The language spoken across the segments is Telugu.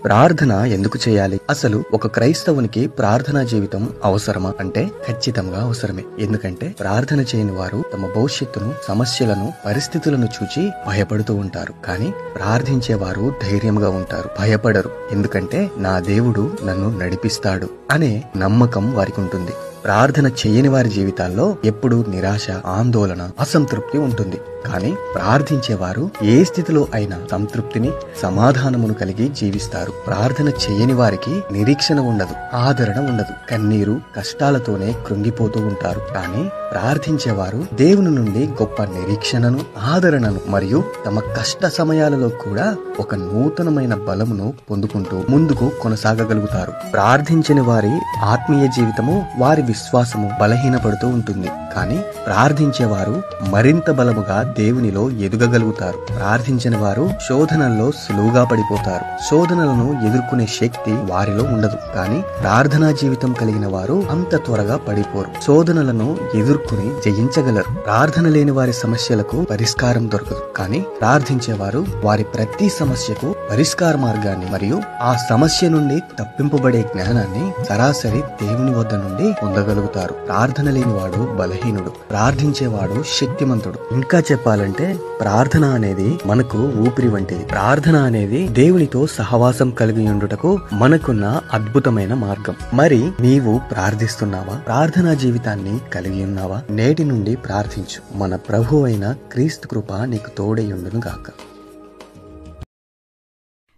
ప్రార్థన ఎందుకు చేయాలి? అసలు ఒక క్రైస్తవునికి ప్రార్థనా జీవితం అవసరమా అంటే ఖచ్చితంగా అవసరమే. ఎందుకంటే ప్రార్థన చేయని వారు తమ భవిష్యత్తును, సమస్యలను, పరిస్థితులను చూచి భయపడుతూ ఉంటారు. కానీ ప్రార్థించేవారు ధైర్యంగా ఉంటారు, భయపడరు. ఎందుకంటే నా దేవుడు నన్ను నడిపిస్తాడు అనే నమ్మకం వారికి ఉంటుంది. ప్రార్థన చేయని వారి జీవితాల్లో ఎప్పుడూ నిరాశ, ఆందోళన, అసంతృప్తి ఉంటుంది. కానీ ప్రార్థించేవారు ఏ స్థితిలో అయినా సంతృప్తిని, సమాధానమును కలిగి జీవిస్తారు. ప్రార్థన చేయని వారికి నిరీక్షణ ఉండదు, ఆదరణ ఉండదు, కన్నీరు, కష్టాలతోనే కృంగిపోతూ ఉంటారు. కానీ ప్రార్థించేవారు దేవుని నుండి గొప్ప నిరీక్షణను, ఆదరణను మరియు తమ కష్ట సమయాలలో కూడా ఒక నూతనమైన బలమును పొందుకుంటూ ముందుకు కొనసాగగలుగుతారు. ప్రార్థించని వారి ఆత్మీయ జీవితము, వారి విశ్వాసము బలహీనపడుతూ ఉంటుంది. కానీ ప్రార్థించేవారు మరింత బలముగా దేవునిలో ఎదగగలుగుతారు. ప్రార్థించని వారు శోధనల్లో సులువుగా పడిపోతారు. శోధనలను ఎదుర్కొనే శక్తి వారిలో ఉండదు. కానీ ప్రార్థనా జీవితం కలిగిన వారు అంత త్వరగా పడిపోరు. శోధనలను ఎదుర్కొని జయించగలరు. ప్రార్థన లేని వారి సమస్యలకు పరిష్కారం దొరకదు. కానీ ప్రార్థించేవారు వారి ప్రతి సమస్యకు పరిష్కార మార్గాన్ని మరియు ఆ సమస్య నుండి తప్పింపబడే జ్ఞానాన్ని సరాసరి దేవుని వద్ద నుండి పొందగలుగుతారు. ప్రార్థన లేనివాడు బలహీనుడు, ప్రార్థించేవాడు శక్తిమంతుడు. ఇంకా చెప్పాలంటే ప్రార్థన అనేది మనకు ఊపిరి వంటిది. ప్రార్థన అనేది దేవునితో సహవాసం కలిగి ఉండుటకు మనకున్న అద్భుతమైన మార్గం. మరి నీవు ప్రార్థిస్తున్నావా? ప్రార్థనా జీవితాన్ని కలిగి ఉన్నావా? నేటి నుండి ప్రార్థించు. మన ప్రభు అయిన క్రీస్తు కృప నీకు తోడై ఉండును గాక.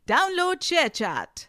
Download ShareChat.